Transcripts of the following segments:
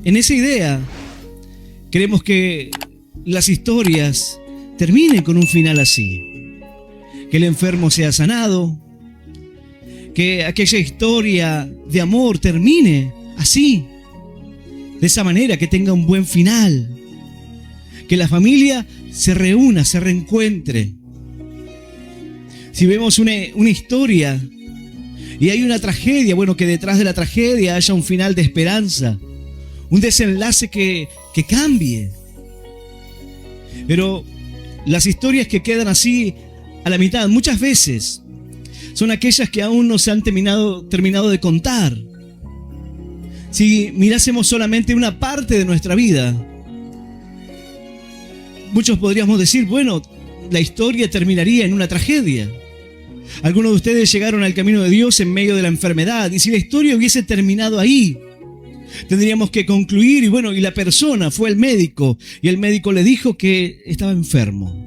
en esa idea queremos que las historias terminen con un final así. Que el enfermo sea sanado, que aquella historia de amor termine así, de esa manera, que tenga un buen final, que la familia se reúna, se reencuentre. Si vemos una historia y hay una tragedia, bueno, que detrás de la tragedia haya un final de esperanza, un desenlace que cambie. Pero las historias que quedan así a la mitad, muchas veces, son aquellas que aún no se han terminado de contar. Si mirásemos solamente una parte de nuestra vida, muchos podríamos decir, bueno, la historia terminaría en una tragedia. Algunos de ustedes llegaron al camino de Dios en medio de la enfermedad, y si la historia hubiese terminado ahí, tendríamos que concluir, y la persona fue al médico, y el médico le dijo que estaba enfermo.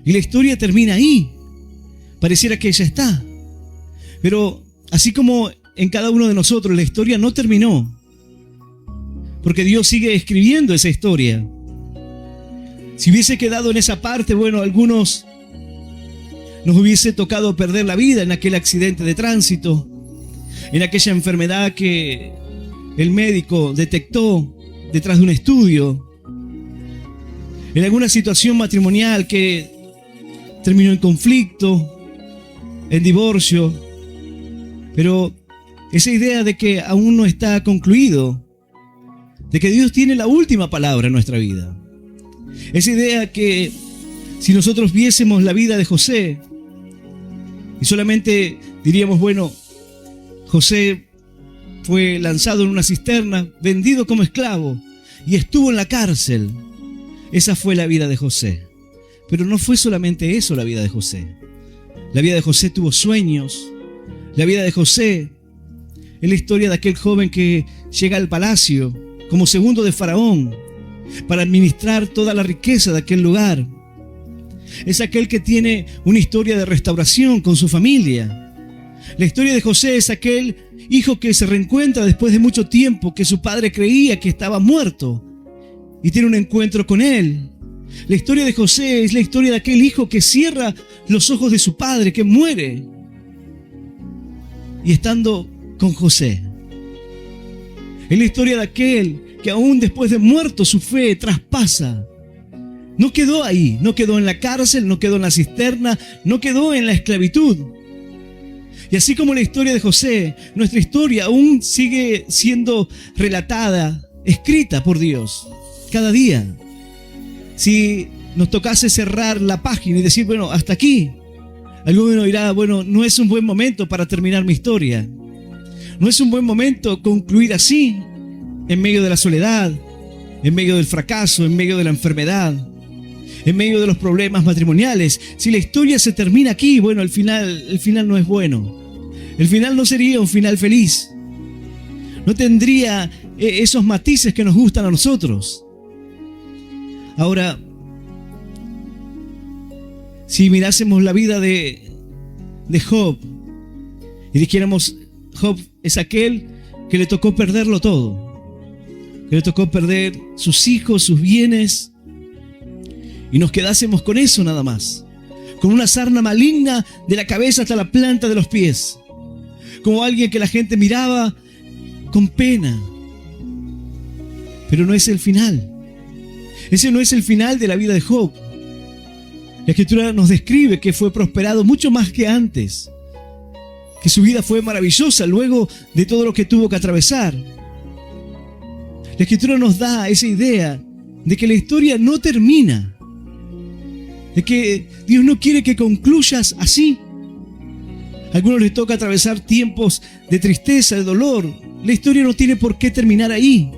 Y la historia termina ahí. Pareciera que ya está. Pero así como en cada uno de nosotros, la historia no terminó, porque Dios sigue escribiendo esa historia. Si hubiese quedado en esa parte, algunos nos hubiese tocado perder la vida en aquel accidente de tránsito, en aquella enfermedad que el médico detectó detrás de un estudio, en alguna situación matrimonial que terminó en conflicto, en divorcio. Pero esa idea de que aún no está concluido, de que Dios tiene la última palabra en nuestra vida. Esa idea que si nosotros viésemos la vida de José y solamente diríamos, José fue lanzado en una cisterna, vendido como esclavo y estuvo en la cárcel. Esa fue la vida de José. Pero no fue solamente eso la vida de José. La vida de José tuvo sueños. La vida de José es la historia de aquel joven que llega al palacio como segundo de Faraón para administrar toda la riqueza de aquel lugar. Es aquel que tiene una historia de restauración con su familia. La historia de José es aquel hijo que se reencuentra después de mucho tiempo, que su padre creía que estaba muerto y tiene un encuentro con él. La historia de José es la historia de aquel hijo que cierra los ojos de su padre, que muere, y estando con José. Es la historia de aquel que aún después de muerto su fe traspasa. No quedó ahí, no quedó en la cárcel, no quedó en la cisterna, no quedó en la esclavitud. Y así como la historia de José, nuestra historia aún sigue siendo relatada, escrita por Dios, cada día. Si nos tocase cerrar la página y decir, hasta aquí, alguno dirá, no es un buen momento para terminar mi historia. No es un buen momento concluir así, en medio de la soledad, en medio del fracaso, en medio de la enfermedad, en medio de los problemas matrimoniales. Si la historia se termina aquí, el final no es bueno. El final no sería un final feliz. No tendría esos matices que nos gustan a nosotros. Ahora, si mirásemos la vida de Job y dijéramos, Job es aquel que le tocó perderlo todo, que le tocó perder sus hijos, sus bienes, y nos quedásemos con eso nada más, con una sarna maligna de la cabeza hasta la planta de los pies, como alguien que la gente miraba con pena. Pero no es el final. Ese no es el final de la vida de Job. La Escritura nos describe que fue prosperado mucho más que antes, que su vida fue maravillosa luego de todo lo que tuvo que atravesar. La Escritura nos da esa idea de que la historia no termina, de que Dios no quiere que concluyas así. A algunos les toca atravesar tiempos de tristeza, de dolor. La historia no tiene por qué terminar ahí.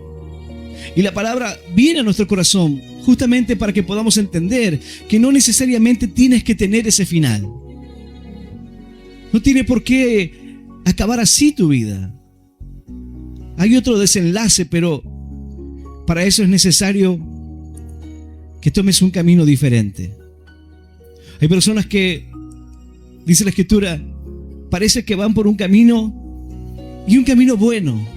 Y la palabra viene a nuestro corazón justamente para que podamos entender que no necesariamente tienes que tener ese final. No tiene por qué acabar así tu vida. Hay otro desenlace, pero para eso es necesario que tomes un camino diferente. Hay personas que, dice la Escritura, parece que van por un camino y un camino bueno,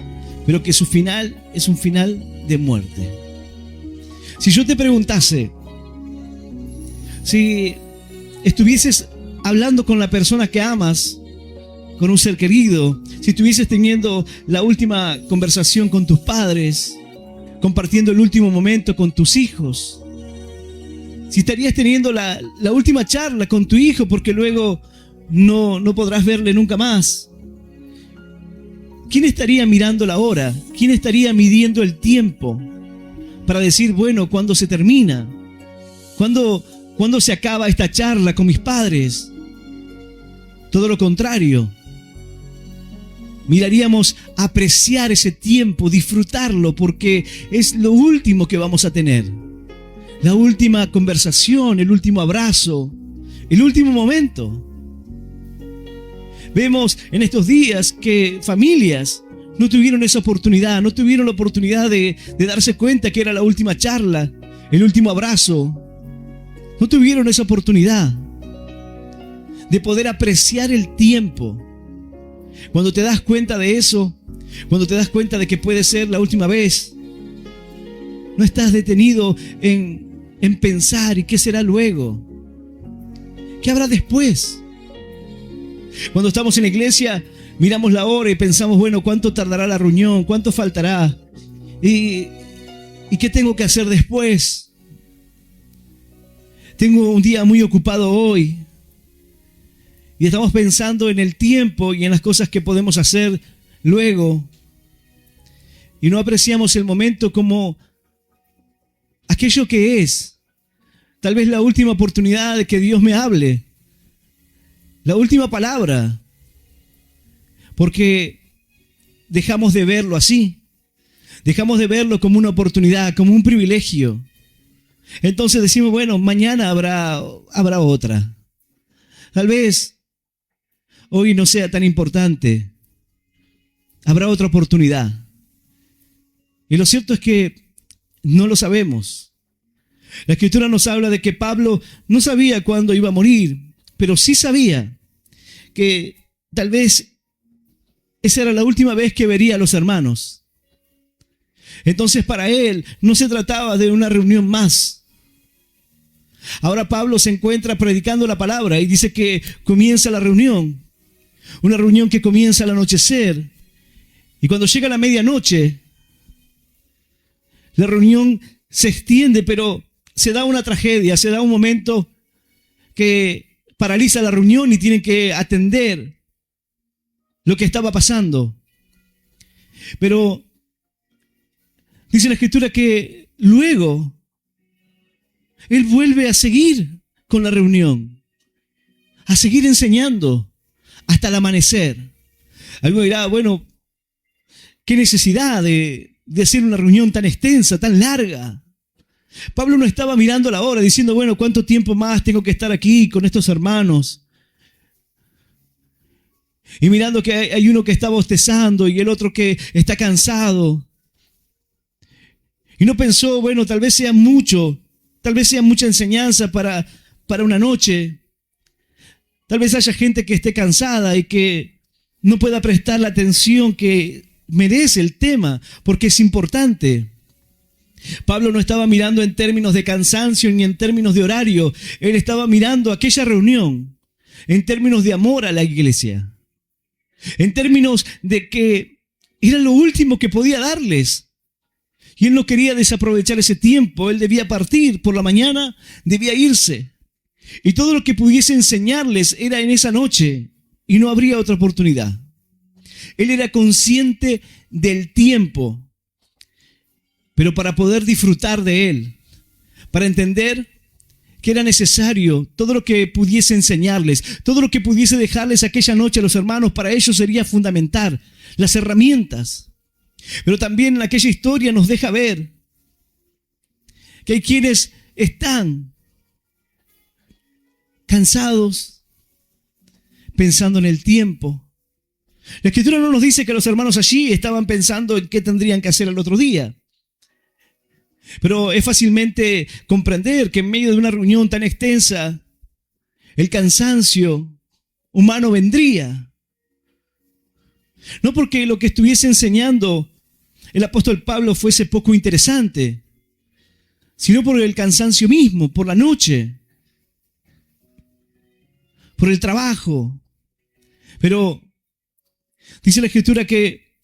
pero que su final es un final de muerte. Si yo te preguntase, si estuvieses hablando con la persona que amas, con un ser querido, si estuvieses teniendo la última conversación con tus padres, compartiendo el último momento con tus hijos, si estarías teniendo la última charla con tu hijo porque luego no podrás verle nunca más, ¿quién estaría mirando la hora? ¿Quién estaría midiendo el tiempo para decir, bueno, ¿cuándo se termina? ¿Cuándo se acaba esta charla con mis padres? Todo lo contrario. Miraríamos apreciar ese tiempo, disfrutarlo, porque es lo último que vamos a tener. La última conversación, el último abrazo, el último momento. Vemos en estos días que familias no tuvieron esa oportunidad, no tuvieron la oportunidad de darse cuenta que era la última charla, el último abrazo. No tuvieron esa oportunidad de poder apreciar el tiempo. Cuando te das cuenta de eso, cuando te das cuenta de que puede ser la última vez, no estás detenido en pensar ¿y qué será luego? ¿Qué habrá después? Cuando estamos en la iglesia, miramos la hora y pensamos, bueno, ¿cuánto tardará la reunión? ¿Cuánto faltará? ¿Y qué tengo que hacer después? Tengo un día muy ocupado hoy. Y estamos pensando en el tiempo y en las cosas que podemos hacer luego. Y no apreciamos el momento como aquello que es. Tal vez la última oportunidad de que Dios me hable. La última palabra. Porque dejamos de verlo así. Dejamos de verlo como una oportunidad, como un privilegio. Entonces decimos, bueno, mañana habrá otra. Tal vez hoy no sea tan importante. Habrá otra oportunidad. Y lo cierto es que no lo sabemos. La Escritura nos habla de que Pablo no sabía cuándo iba a morir, pero sí sabía que tal vez esa era la última vez que vería a los hermanos. Entonces para él no se trataba de una reunión más. Ahora Pablo se encuentra predicando la palabra y dice que comienza la reunión. Una reunión que comienza al anochecer. Y cuando llega la medianoche, la reunión se extiende, pero se da una tragedia, se da un momento que paraliza la reunión y tienen que atender lo que estaba pasando. Pero dice la Escritura que luego él vuelve a seguir con la reunión, a seguir enseñando hasta el amanecer. Alguno dirá, bueno, ¿qué necesidad de hacer una reunión tan extensa, tan larga? Pablo no estaba mirando la hora diciendo, bueno, ¿cuánto tiempo más tengo que estar aquí con estos hermanos? Y mirando que hay uno que está bostezando y el otro que está cansado. Y no pensó, bueno, tal vez sea mucho, tal vez sea mucha enseñanza para una noche. Tal vez haya gente que esté cansada y que no pueda prestar la atención que merece el tema, porque es importante. Pablo no estaba mirando en términos de cansancio ni en términos de horario. Él estaba mirando aquella reunión en términos de amor a la iglesia. En términos de que era lo último que podía darles. Y él no quería desaprovechar ese tiempo. Él debía partir por la mañana, debía irse. Y todo lo que pudiese enseñarles era en esa noche y no habría otra oportunidad. Él era consciente del tiempo, pero para poder disfrutar de él, para entender que era necesario todo lo que pudiese enseñarles, todo lo que pudiese dejarles aquella noche a los hermanos, para ellos sería fundamental, las herramientas. Pero también en aquella historia nos deja ver que hay quienes están cansados, pensando en el tiempo. La Escritura no nos dice que los hermanos allí estaban pensando en qué tendrían que hacer el otro día. Pero es fácilmente comprender que en medio de una reunión tan extensa, el cansancio humano vendría. No porque lo que estuviese enseñando el apóstol Pablo fuese poco interesante, sino por el cansancio mismo, por la noche, por el trabajo. Pero dice la Escritura que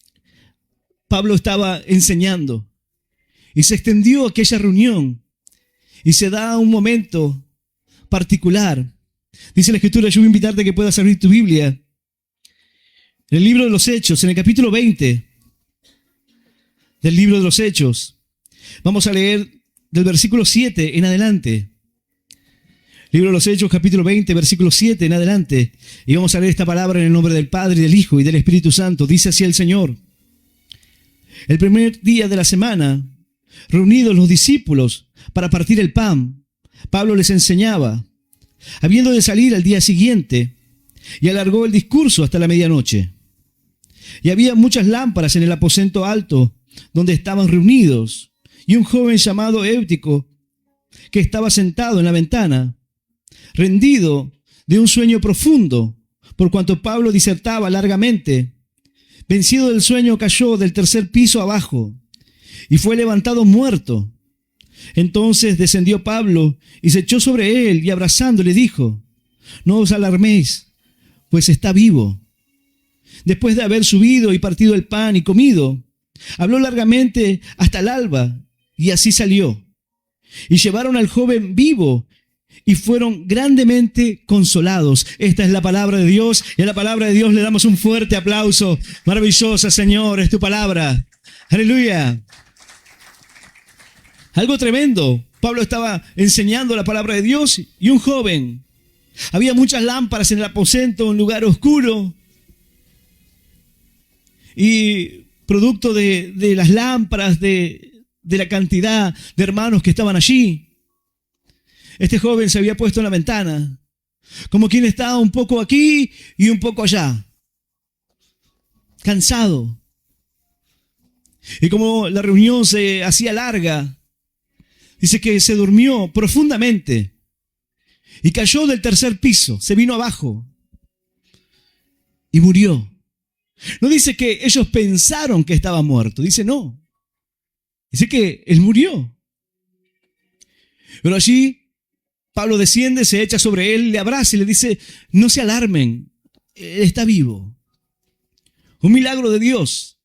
Pablo estaba enseñando y se extendió aquella reunión y se da un momento particular. Dice la Escritura, yo voy a invitarte a que puedas abrir tu Biblia en el libro de los Hechos, en el capítulo 20 del libro de los Hechos. Vamos a leer del versículo 7 en adelante. Libro de los Hechos, capítulo 20, versículo 7 en adelante. Y vamos a leer esta palabra en el nombre del Padre, y del Hijo y del Espíritu Santo. Dice así el Señor. El primer día de la semana, reunidos los discípulos para partir el pan, Pablo les enseñaba, habiendo de salir al día siguiente, y alargó el discurso hasta la medianoche. Y había muchas lámparas en el aposento alto donde estaban reunidos, y un joven llamado Éutico, que estaba sentado en la ventana, rendido de un sueño profundo, por cuanto Pablo disertaba largamente, vencido del sueño cayó del tercer piso abajo, y fue levantado muerto. Entonces descendió Pablo y se echó sobre él, y abrazándole dijo, no os alarméis, pues está vivo. Después de haber subido y partido el pan y comido, habló largamente hasta el alba, y así salió. Y llevaron al joven vivo, y fueron grandemente consolados. Esta es la palabra de Dios, y a la palabra de Dios le damos un fuerte aplauso. Maravillosa, Señor, es tu palabra. Aleluya. Algo tremendo. Pablo estaba enseñando la palabra de Dios y un joven. Había muchas lámparas en el aposento, un lugar oscuro. Y producto de las lámparas, de la cantidad de hermanos que estaban allí, este joven se había puesto en la ventana, como quien estaba un poco aquí y un poco allá, cansado. Y como la reunión se hacía larga, dice que se durmió profundamente y cayó del tercer piso, se vino abajo y murió. No dice que ellos pensaron que estaba muerto, dice no. Dice que él murió. Pero allí Pablo desciende, se echa sobre él, le abraza y le dice, no se alarmen, él está vivo. Un milagro de Dios.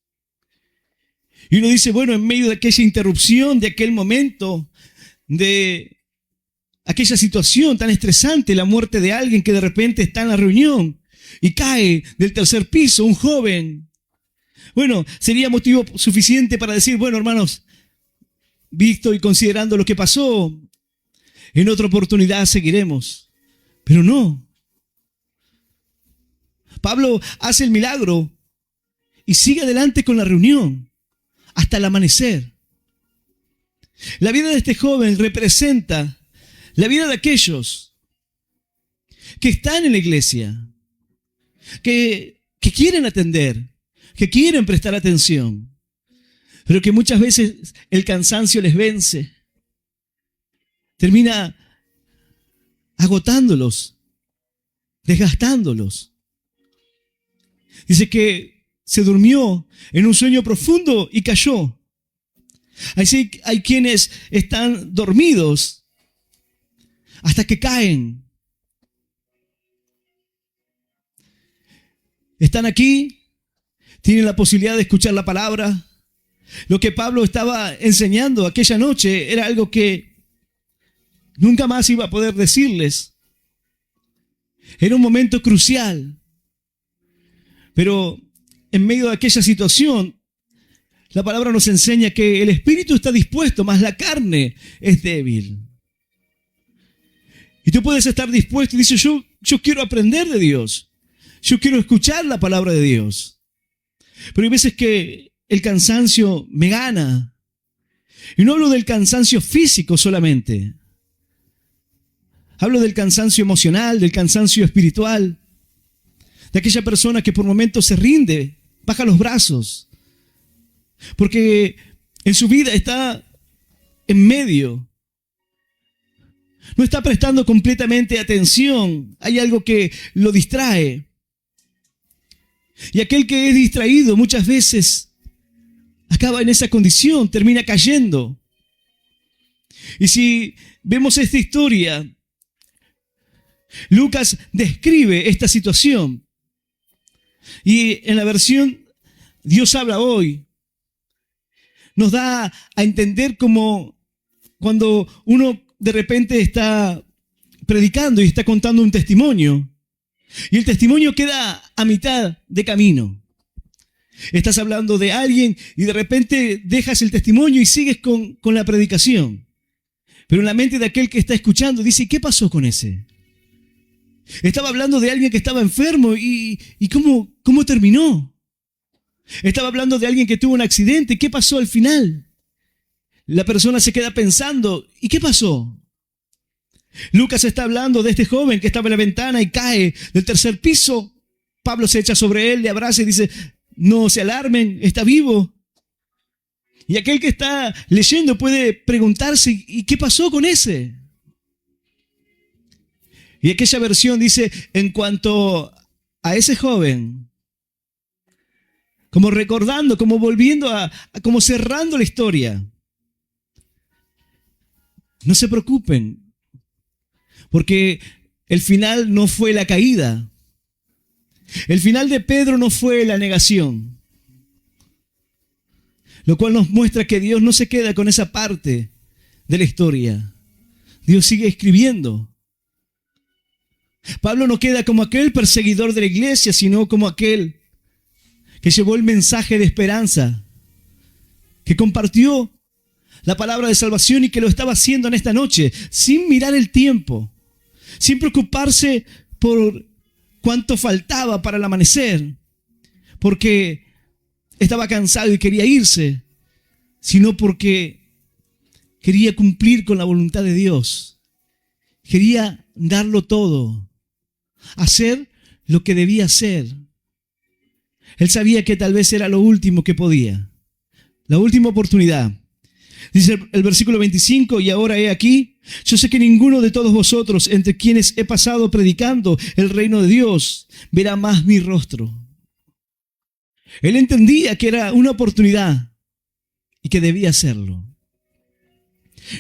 Y uno dice, bueno, en medio de aquella interrupción, de aquel momento, de aquella situación tan estresante, la muerte de alguien que de repente está en la reunión y cae del tercer piso, un joven. Bueno, sería motivo suficiente para decir, bueno, hermanos, visto y considerando lo que pasó, en otra oportunidad seguiremos. Pero no. Pablo hace el milagro y sigue adelante con la reunión hasta el amanecer. La vida de este joven representa la vida de aquellos que están en la iglesia, que quieren atender, que quieren prestar atención, pero que muchas veces el cansancio les vence. Termina agotándolos, desgastándolos. Dice que se durmió en un sueño profundo y cayó. Así hay quienes están dormidos hasta que caen. Están aquí, tienen la posibilidad de escuchar la palabra. Lo que Pablo estaba enseñando aquella noche era algo que nunca más iba a poder decirles. Era un momento crucial. Pero en medio de aquella situación, la palabra nos enseña que el espíritu está dispuesto, mas la carne es débil. Y tú puedes estar dispuesto y dices, yo quiero aprender de Dios. Yo quiero escuchar la palabra de Dios. Pero hay veces que el cansancio me gana. Y no hablo del cansancio físico solamente. Hablo del cansancio emocional, del cansancio espiritual, de aquella persona que por momentos se rinde, baja los brazos, porque en su vida está en medio, no está prestando completamente atención, hay algo que lo distrae. Y aquel que es distraído muchas veces acaba en esa condición, termina cayendo. Y si vemos esta historia, Lucas describe esta situación. Y en la versión Dios habla hoy, nos da a entender como cuando uno de repente está predicando y está contando un testimonio, y el testimonio queda a mitad de camino. Estás hablando de alguien y de repente dejas el testimonio y sigues con la predicación. Pero en la mente de aquel que está escuchando dice, ¿qué pasó con ese? Estaba hablando de alguien que estaba enfermo y ¿cómo terminó? Estaba hablando de alguien que tuvo un accidente. ¿Qué pasó al final? La persona se queda pensando, ¿y qué pasó? Lucas está hablando de este joven que estaba en la ventana y cae del tercer piso. Pablo se echa sobre él, le abraza y dice, no se alarmen, está vivo. Y aquel que está leyendo puede preguntarse, ¿y qué pasó con ese? Y aquella versión dice, en cuanto a ese joven, como recordando, como volviendo como cerrando la historia. No se preocupen, porque el final no fue la caída. El final de Pedro no fue la negación. Lo cual nos muestra que Dios no se queda con esa parte de la historia. Dios sigue escribiendo. Pablo no queda como aquel perseguidor de la iglesia, sino como aquel que llevó el mensaje de esperanza, que compartió la palabra de salvación y que lo estaba haciendo en esta noche, sin mirar el tiempo, sin preocuparse por cuánto faltaba para el amanecer, porque estaba cansado y quería irse, sino porque quería cumplir con la voluntad de Dios. Quería darlo todo, hacer lo que debía hacer. Él sabía que tal vez era lo último que podía, la última oportunidad. Dice el versículo 25, y ahora he aquí, yo sé que ninguno de todos vosotros, entre quienes he pasado predicando el reino de Dios, verá más mi rostro. Él entendía que era una oportunidad y que debía hacerlo.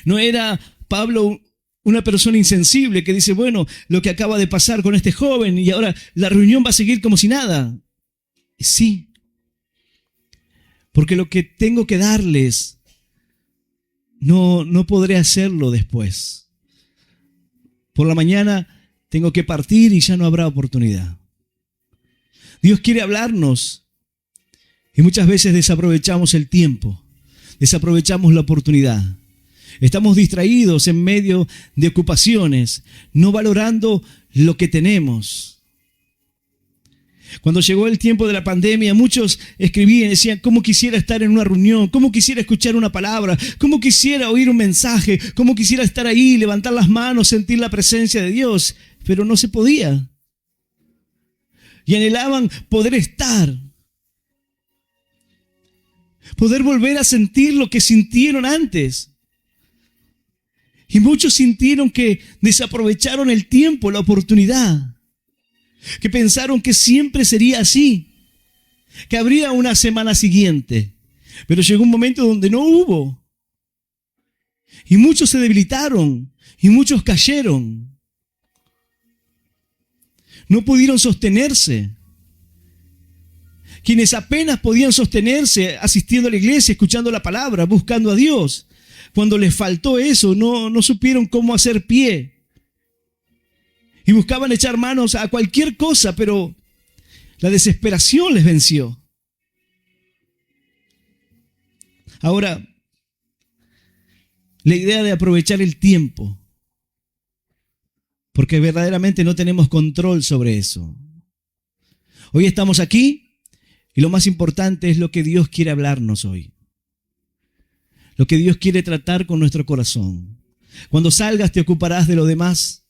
No era Pablo una persona insensible que dice, bueno, lo que acaba de pasar con este joven y ahora la reunión va a seguir como si nada. Sí, porque lo que tengo que darles no podré hacerlo después. Por la mañana tengo que partir y ya no habrá oportunidad. Dios quiere hablarnos y muchas veces desaprovechamos el tiempo, desaprovechamos la oportunidad. Estamos distraídos en medio de ocupaciones, no valorando lo que tenemos. Cuando llegó el tiempo de la pandemia, muchos escribían y decían, ¿cómo quisiera estar en una reunión? ¿Cómo quisiera escuchar una palabra? ¿Cómo quisiera oír un mensaje? ¿Cómo quisiera estar ahí, levantar las manos, sentir la presencia de Dios? Pero no se podía. Y anhelaban poder estar, poder volver a sentir lo que sintieron antes. Y muchos sintieron que desaprovecharon el tiempo, la oportunidad, que pensaron que siempre sería así, que habría una semana siguiente, pero llegó un momento donde no hubo. Y muchos se debilitaron y muchos cayeron. No pudieron sostenerse. Quienes apenas podían sostenerse asistiendo a la iglesia, escuchando la palabra, buscando a Dios, cuando les faltó eso, no supieron cómo hacer pie. Y buscaban echar manos a cualquier cosa, pero la desesperación les venció. Ahora, la idea de aprovechar el tiempo, porque verdaderamente no tenemos control sobre eso. Hoy estamos aquí y lo más importante es lo que Dios quiere hablarnos hoy. Lo que Dios quiere tratar con nuestro corazón. Cuando salgas te ocuparás de lo demás,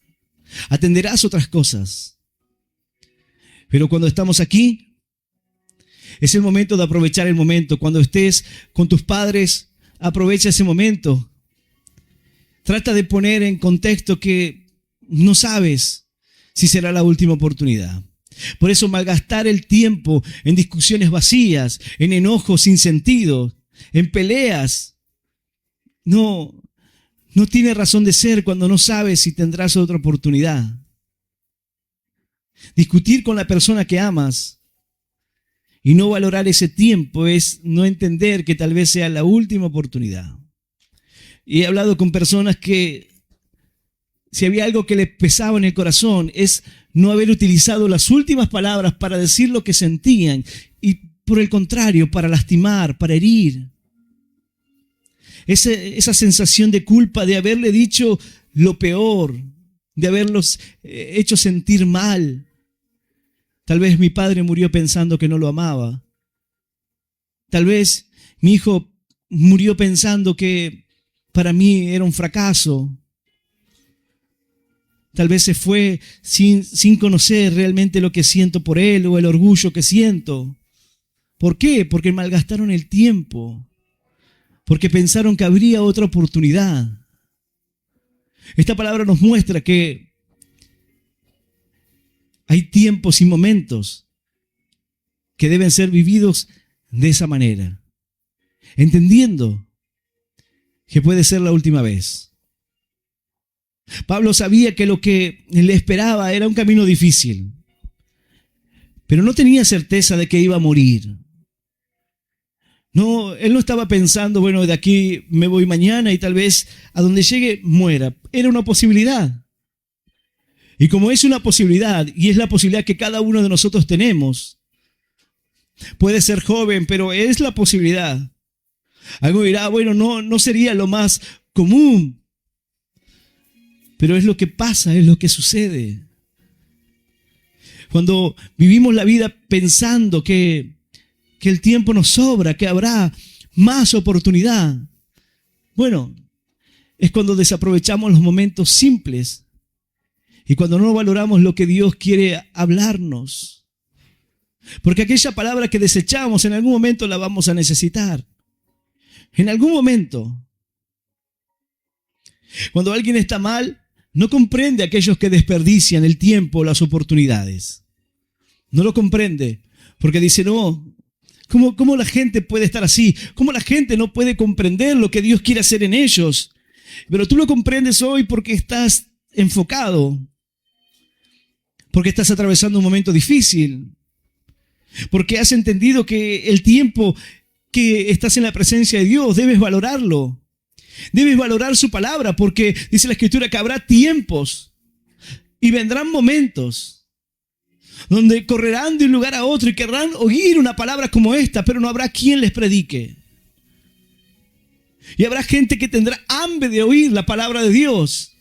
atenderás otras cosas. Pero cuando estamos aquí, es el momento de aprovechar el momento. Cuando estés con tus padres, aprovecha ese momento. Trata de poner en contexto que no sabes si será la última oportunidad. Por eso malgastar el tiempo en discusiones vacías, en enojos sin sentido, en peleas. No tiene razón de ser cuando no sabes si tendrás otra oportunidad. Discutir con la persona que amas y no valorar ese tiempo es no entender que tal vez sea la última oportunidad. Y he hablado con personas que si había algo que les pesaba en el corazón es no haber utilizado las últimas palabras para decir lo que sentían y por el contrario, para lastimar, para herir. Esa sensación de culpa de haberle dicho lo peor, de haberlos hecho sentir mal. Tal vez mi padre murió pensando que no lo amaba. Tal vez mi hijo murió pensando que para mí era un fracaso. Tal vez se fue sin conocer realmente lo que siento por él o el orgullo que siento. ¿Por qué? Porque malgastaron el tiempo. Porque pensaron que habría otra oportunidad. Esta palabra nos muestra que hay tiempos y momentos que deben ser vividos de esa manera, entendiendo que puede ser la última vez. Pablo sabía que lo que le esperaba era un camino difícil, pero no tenía certeza de que iba a morir. No, él no estaba pensando, bueno, de aquí me voy mañana y tal vez a donde llegue muera. Era una posibilidad. Y como es una posibilidad, y es la posibilidad que cada uno de nosotros tenemos, puede ser joven, pero es la posibilidad. Alguno dirá, bueno, no sería lo más común, pero es lo que pasa, es lo que sucede. Cuando vivimos la vida pensando que el tiempo nos sobra, que habrá más oportunidad, bueno, es cuando desaprovechamos los momentos simples y cuando no valoramos lo que Dios quiere hablarnos. Porque aquella palabra que desechamos en algún momento la vamos a necesitar. En algún momento. Cuando alguien está mal, no comprende a aquellos que desperdician el tiempo o las oportunidades. No lo comprende porque dice, no, ¿cómo la gente puede estar así? ¿Cómo la gente no puede comprender lo que Dios quiere hacer en ellos? Pero tú lo comprendes hoy porque estás enfocado, porque estás atravesando un momento difícil, porque has entendido que el tiempo que estás en la presencia de Dios debes valorarlo. Debes valorar su palabra porque dice la Escritura que habrá tiempos y vendrán momentos donde correrán de un lugar a otro y querrán oír una palabra como esta, pero no habrá quien les predique. Y habrá gente que tendrá hambre de oír la palabra de Dios,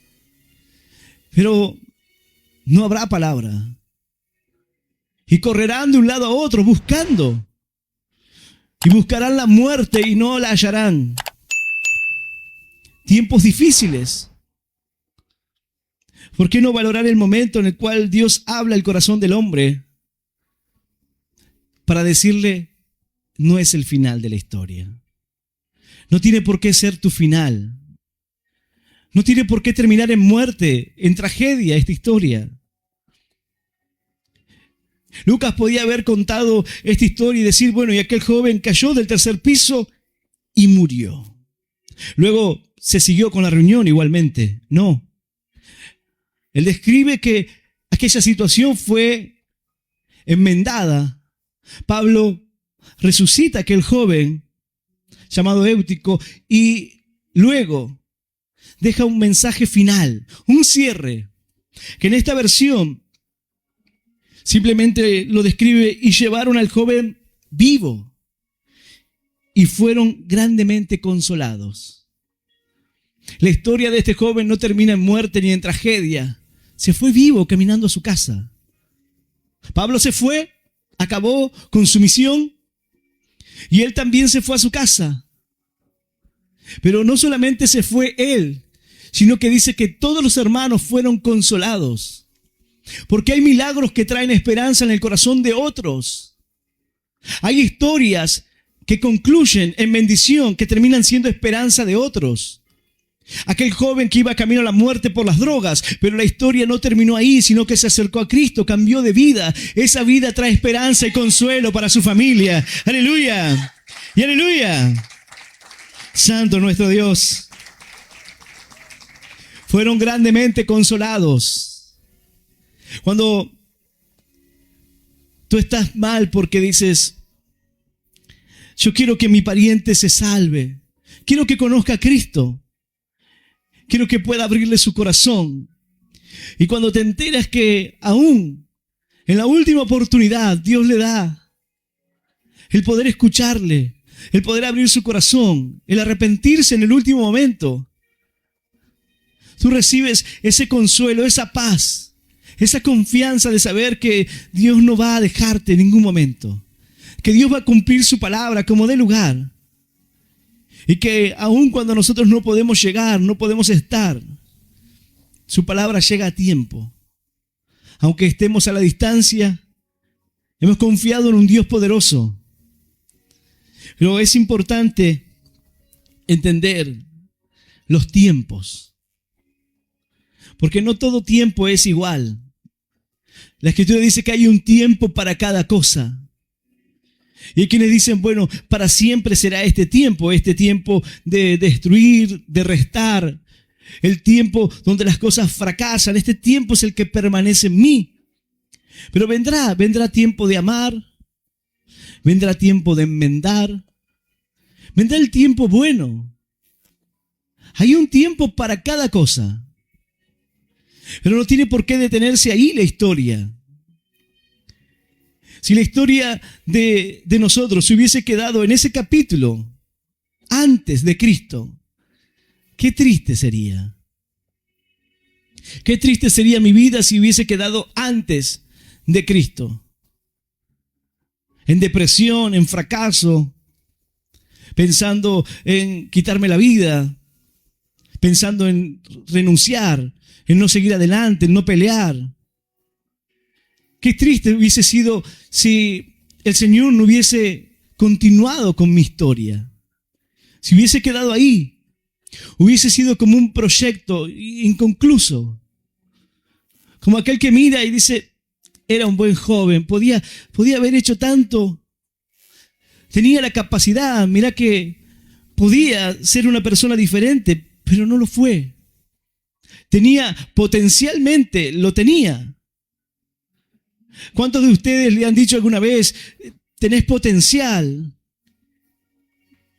pero no habrá palabra. Y correrán de un lado a otro buscando. Y buscarán la muerte y no la hallarán. Tiempos difíciles. ¿Por qué no valorar el momento en el cual Dios habla al corazón del hombre para decirle, no es el final de la historia? No tiene por qué ser tu final. No tiene por qué terminar en muerte, en tragedia esta historia. Lucas podía haber contado esta historia y decir, bueno, y aquel joven cayó del tercer piso y murió. Luego se siguió con la reunión igualmente. No. Él describe que aquella situación fue enmendada. Pablo resucita a aquel joven llamado Éutico y luego deja un mensaje final, un cierre, que en esta versión simplemente lo describe: y llevaron al joven vivo y fueron grandemente consolados. La historia de este joven no termina en muerte ni en tragedia. Se fue vivo caminando a su casa. Pablo se fue, acabó con su misión y él también se fue a su casa. Pero no solamente se fue él, sino que dice que todos los hermanos fueron consolados. Porque hay milagros que traen esperanza en el corazón de otros. Hay historias que concluyen en bendición, que terminan siendo esperanza de otros. Aquel joven que iba camino a la muerte por las drogas, pero la historia no terminó ahí, sino que se acercó a Cristo, cambió de vida. Esa vida trae esperanza y consuelo para su familia. ¡Aleluya! ¡Y aleluya! Santo nuestro Dios. Fueron grandemente consolados. Cuando tú estás mal porque dices, yo quiero que mi pariente se salve, quiero que conozca a Cristo, quiero que pueda abrirle su corazón. Y cuando te enteras que aún en la última oportunidad Dios le da el poder escucharle, el poder abrir su corazón, el arrepentirse en el último momento, tú recibes ese consuelo, esa paz, esa confianza de saber que Dios no va a dejarte en ningún momento, que Dios va a cumplir su palabra como dé lugar, y que aun cuando nosotros no podemos llegar, no podemos estar, su palabra llega a tiempo. Aunque estemos a la distancia, hemos confiado en un Dios poderoso. Pero es importante entender los tiempos, porque no todo tiempo es igual. La Escritura dice que hay un tiempo para cada cosa. Y hay quienes dicen, bueno, para siempre será este tiempo de destruir, de restar, el tiempo donde las cosas fracasan. Este tiempo es el que permanece en mí. Pero vendrá tiempo de amar, vendrá tiempo de enmendar, vendrá el tiempo bueno. Hay un tiempo para cada cosa. Pero no tiene por qué detenerse ahí la historia. Si la historia de nosotros se hubiese quedado en ese capítulo antes de Cristo, qué triste sería. Qué triste sería mi vida si hubiese quedado antes de Cristo. En depresión, en fracaso, pensando en quitarme la vida, pensando en renunciar, en no seguir adelante, en no pelear. Qué triste hubiese sido si el Señor no hubiese continuado con mi historia. Si hubiese quedado ahí, hubiese sido como un proyecto inconcluso. Como aquel que mira y dice, era un buen joven, podía haber hecho tanto. Tenía la capacidad, mira que podía ser una persona diferente, pero no lo fue. Potencialmente lo tenía. ¿Cuántos de ustedes le han dicho alguna vez, tenés potencial?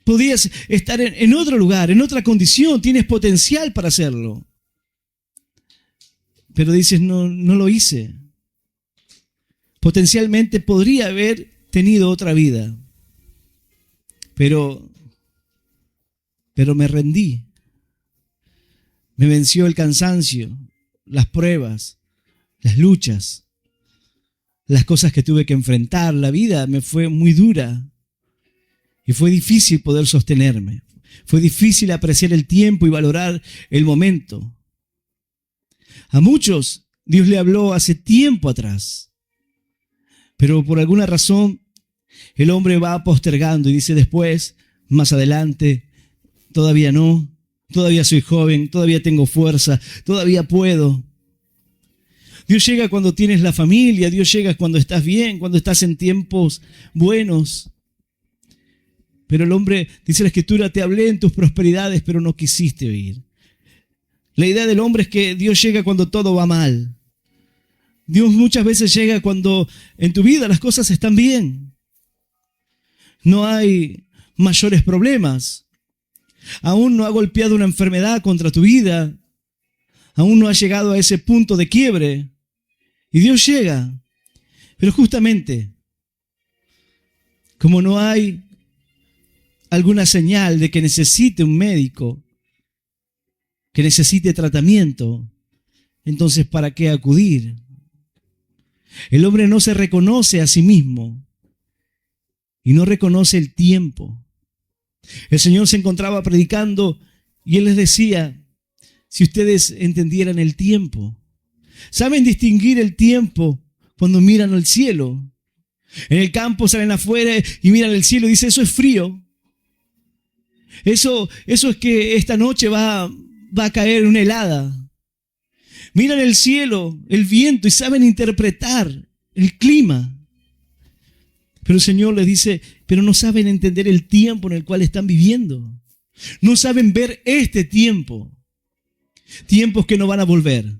Podías estar en otro lugar, en otra condición, tienes potencial para hacerlo. Pero dices, no lo hice. Potencialmente podría haber tenido otra vida. Pero me rendí. Me venció el cansancio, las pruebas, las luchas, las cosas que tuve que enfrentar. La vida me fue muy dura y fue difícil poder sostenerme. Fue difícil apreciar el tiempo y valorar el momento. A muchos Dios le habló hace tiempo atrás, pero por alguna razón el hombre va postergando y dice después, más adelante, todavía no, todavía soy joven, todavía tengo fuerza, todavía puedo. Dios llega cuando tienes la familia, Dios llega cuando estás bien, cuando estás en tiempos buenos. Pero el hombre, dice la Escritura, te hablé en tus prosperidades, pero no quisiste oír. La idea del hombre es que Dios llega cuando todo va mal. Dios muchas veces llega cuando en tu vida las cosas están bien. No hay mayores problemas. Aún no ha golpeado una enfermedad contra tu vida. Aún no ha llegado a ese punto de quiebre. Y Dios llega. Pero justamente, como no hay alguna señal de que necesite un médico, que necesite tratamiento, entonces ¿para qué acudir? El hombre no se reconoce a sí mismo y no reconoce el tiempo. El Señor se encontraba predicando y Él les decía, si ustedes entendieran el tiempo, saben distinguir el tiempo cuando miran al cielo. En el campo salen afuera y miran el cielo y dicen, eso es frío. Eso es que esta noche va a caer una helada. Miran el cielo, el viento y saben interpretar el clima. Pero el Señor les dice, pero no saben entender el tiempo en el cual están viviendo. No saben ver este tiempo. Tiempos que no van a volver.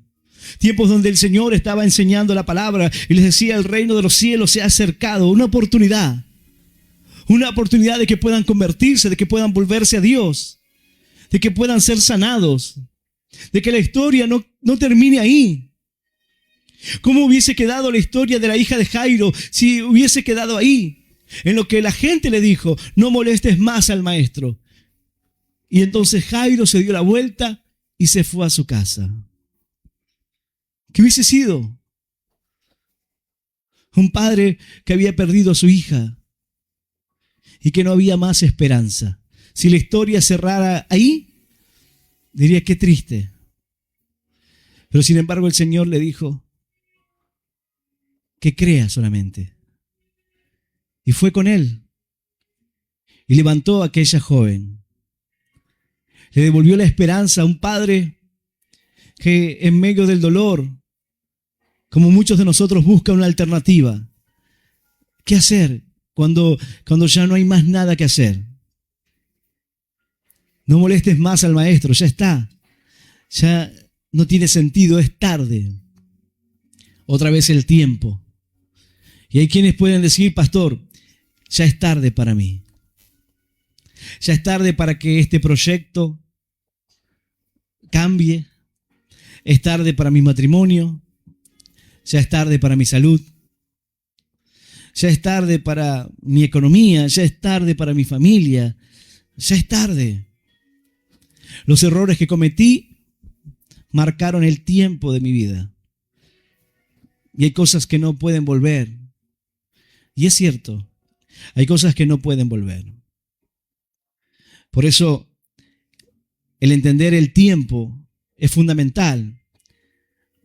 Tiempos donde el Señor estaba enseñando la palabra y les decía: el reino de los cielos se ha acercado. Una oportunidad. Una oportunidad de que puedan convertirse, de que puedan volverse a Dios, de que puedan ser sanados, de que la historia no termine ahí. ¿Cómo hubiese quedado la historia de la hija de Jairo si hubiese quedado ahí? En lo que la gente le dijo: no molestes más al maestro. Y entonces Jairo se dio la vuelta y se fue a su casa. ¿Qué hubiese sido? Un padre que había perdido a su hija y que no había más esperanza. Si la historia cerrara ahí, diría: qué triste. Pero sin embargo el Señor le dijo que crea solamente. Y fue con él y levantó a aquella joven. Le devolvió la esperanza a un padre que en medio del dolor, como muchos de nosotros, busca una alternativa. ¿Qué hacer cuando ya no hay más nada que hacer? No molestes más al maestro, ya está. Ya no tiene sentido, es tarde. Otra vez el tiempo. Y hay quienes pueden decir: pastor, ya es tarde para mí. Ya es tarde para que este proyecto cambie. Es tarde para mi matrimonio. Ya es tarde para mi salud. Ya es tarde para mi economía. Ya es tarde para mi familia. Ya es tarde. Los errores que cometí marcaron el tiempo de mi vida. Y hay cosas que no pueden volver. Y es cierto, hay cosas que no pueden volver. Por eso, el entender el tiempo es fundamental,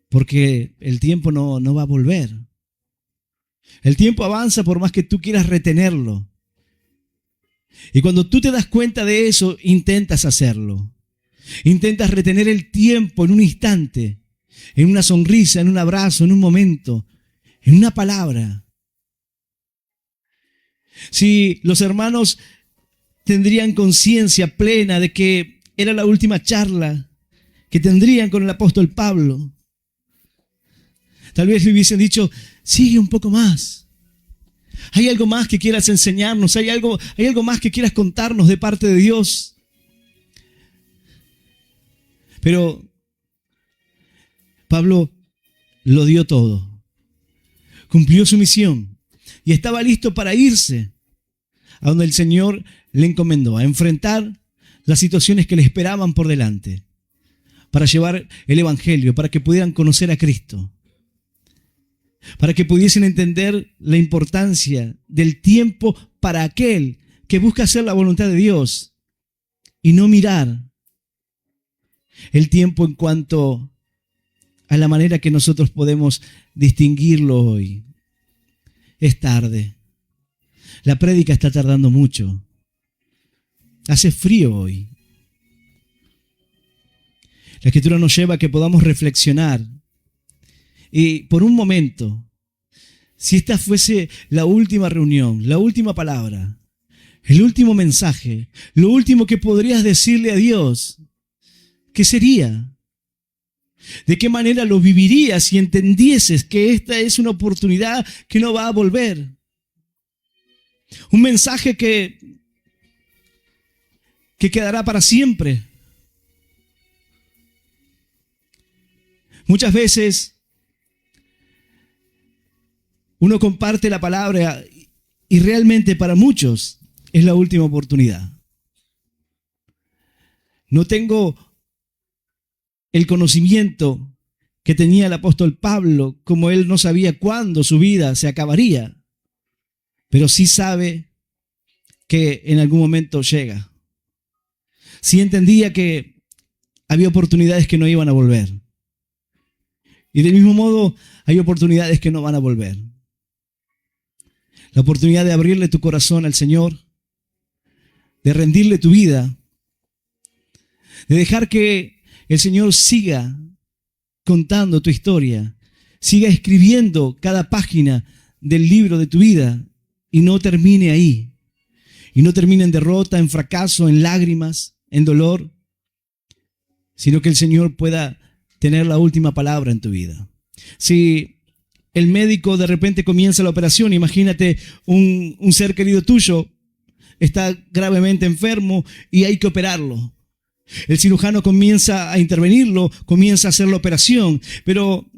porque el tiempo no va a volver. El tiempo avanza por más que tú quieras retenerlo. Y cuando tú te das cuenta de eso, intentas hacerlo. Intentas retener el tiempo en un instante, en una sonrisa, en un abrazo, en un momento, en una palabra. Si los hermanos tendrían conciencia plena de que era la última charla que tendrían con el apóstol Pablo, tal vez le hubiesen dicho: sigue un poco más. ¿Hay algo más que quieras enseñarnos? ¿Hay algo más que quieras contarnos de parte de Dios? Pero Pablo lo dio todo. Cumplió su misión y estaba listo para irse a donde el Señor le encomendó, a enfrentar las situaciones que le esperaban por delante, para llevar el evangelio, para que pudieran conocer a Cristo, para que pudiesen entender la importancia del tiempo para aquel que busca hacer la voluntad de Dios y no mirar el tiempo en cuanto a la manera que nosotros podemos distinguirlo hoy. Es tarde. La prédica está tardando mucho. Hace frío hoy. La Escritura nos lleva a que podamos reflexionar. Y por un momento, si esta fuese la última reunión, la última palabra, el último mensaje, lo último que podrías decirle a Dios, ¿qué sería? ¿De qué manera lo vivirías si entendieses que esta es una oportunidad que no va a volver? Un mensaje que quedará para siempre. Muchas veces uno comparte la palabra y realmente para muchos es la última oportunidad. No tengo el conocimiento que tenía el apóstol Pablo, como él no sabía cuándo su vida se acabaría, pero sí sabe que en algún momento llega. Sí entendía que había oportunidades que no iban a volver. Y del mismo modo hay oportunidades que no van a volver. La oportunidad de abrirle tu corazón al Señor, de rendirle tu vida, de dejar que el Señor siga contando tu historia, siga escribiendo cada página del libro de tu vida y no termine ahí. Y no termine en derrota, en fracaso, en lágrimas, en dolor, sino que el Señor pueda tener la última palabra en tu vida. Si el médico de repente comienza la operación, imagínate un ser querido tuyo está gravemente enfermo y hay que operarlo. El cirujano comienza a intervenirlo, comienza a hacer la operación, pero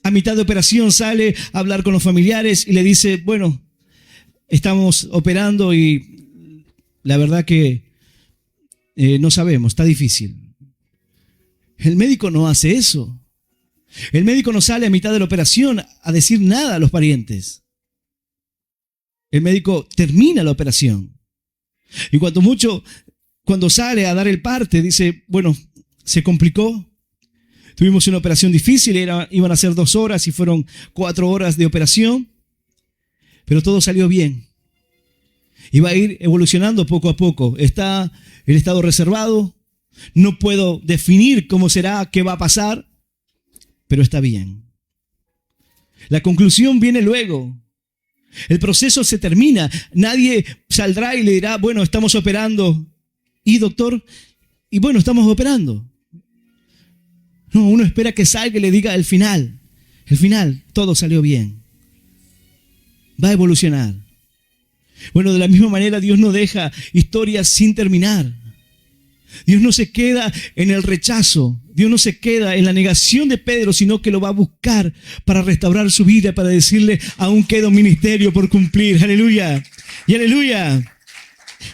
a mitad de operación sale a hablar con los familiares y le dice, bueno, estamos operando y la verdad que no sabemos, está difícil. El médico no hace eso. El médico no sale a mitad de la operación a decir nada a los parientes. El médico termina la operación. Y cuando sale a dar el parte, dice, bueno, se complicó. Tuvimos una operación difícil, iban a ser 2 horas y fueron 4 horas de operación. Pero todo salió bien. Y va a ir evolucionando poco a poco. Está el estado reservado. No puedo definir cómo será, qué va a pasar, pero está bien. La conclusión viene luego. El proceso se termina. Nadie saldrá y le dirá, bueno, estamos operando. ¿Y doctor? Y bueno, estamos operando. No, uno espera que salga y le diga el final. El final, todo salió bien. Va a evolucionar. Bueno, de la misma manera Dios no deja historias sin terminar. Dios no se queda en el rechazo. Dios no se queda en la negación de Pedro, sino que lo va a buscar para restaurar su vida, para decirle, aún queda un ministerio por cumplir. Aleluya. Y aleluya.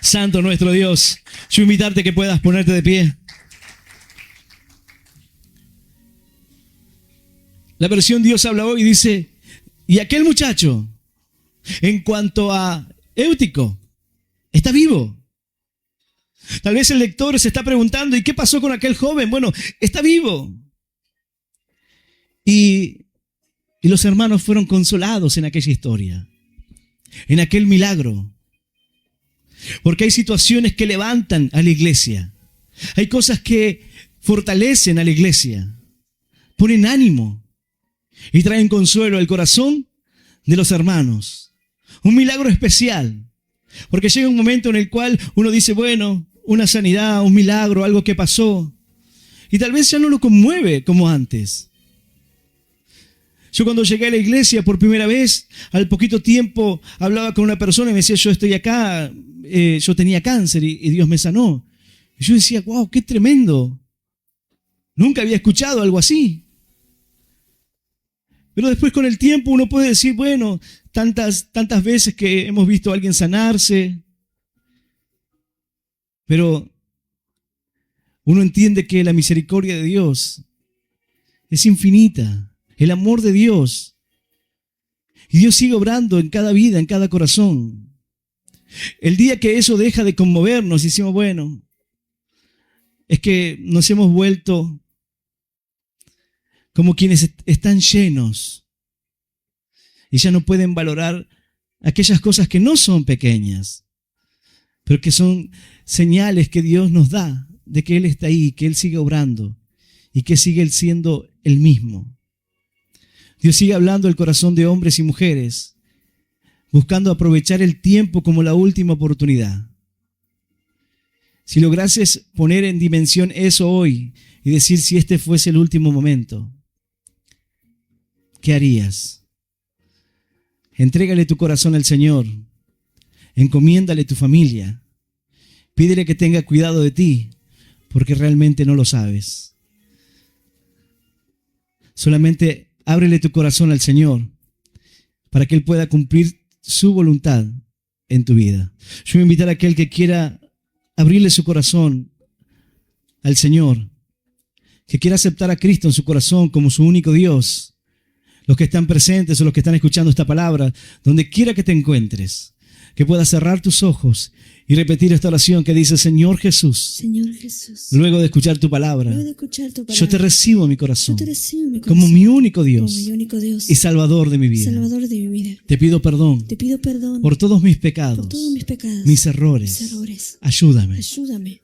Santo nuestro Dios. Yo invitarte que puedas ponerte de pie. La versión Dios habla hoy dice, y aquel muchacho, en cuanto a Éutico, está vivo. Tal vez el lector se está preguntando, ¿y qué pasó con aquel joven? Bueno, está vivo. Y los hermanos fueron consolados en aquella historia, en aquel milagro. Porque hay situaciones que levantan a la iglesia. Hay cosas que fortalecen a la iglesia, ponen ánimo y traen consuelo al corazón de los hermanos. Un milagro especial. Porque llega un momento en el cual uno dice, bueno, una sanidad, un milagro, algo que pasó. Y tal vez ya no lo conmueve como antes. Yo cuando llegué a la iglesia por primera vez, al poquito tiempo hablaba con una persona y me decía, yo estoy acá, yo tenía cáncer y Dios me sanó. Y yo decía, wow, qué tremendo. Nunca había escuchado algo así. Pero después con el tiempo uno puede decir, bueno, tantas veces que hemos visto a alguien sanarse. Pero uno entiende que la misericordia de Dios es infinita. El amor de Dios. Y Dios sigue obrando en cada vida, en cada corazón. El día que eso deja de conmovernos y decimos, bueno, es que nos hemos vuelto como quienes están llenos y ya no pueden valorar aquellas cosas que no son pequeñas, pero que son señales que Dios nos da de que Él está ahí, que Él sigue obrando y que sigue siendo el mismo. Dios sigue hablando al corazón de hombres y mujeres, buscando aprovechar el tiempo como la última oportunidad. Si lograses poner en dimensión eso hoy y decir si este fuese el último momento, ¿qué harías? Entrégale tu corazón al Señor, encomiéndale tu familia, pídele que tenga cuidado de ti, porque realmente no lo sabes. Solamente ábrele tu corazón al Señor para que Él pueda cumplir su voluntad en tu vida. Yo voy a invitar a aquel que quiera abrirle su corazón al Señor, que quiera aceptar a Cristo en su corazón como su único Dios. Los que están presentes o los que están escuchando esta palabra, donde quiera que te encuentres, que puedas cerrar tus ojos y repetir esta oración que dice, Señor Jesús, luego de escuchar tu palabra, yo te recibo en mi corazón, como mi único Dios, y Salvador de mi vida. Te pido perdón por todos mis pecados, mis errores. Ayúdame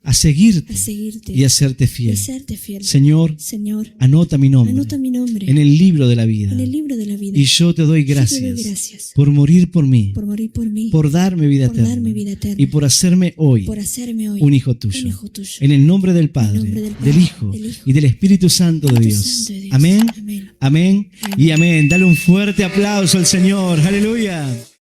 a seguirte y a serte fiel. Señor, anota mi nombre en el libro de la vida. Y yo te doy gracias por morir por mí, por darme vida eterna y por hacerme hoy un hijo tuyo. En el nombre del Padre, del Hijo y del Espíritu Santo de Dios. Amén, amén y amén. Dale un fuerte aplauso al Señor. Aleluya.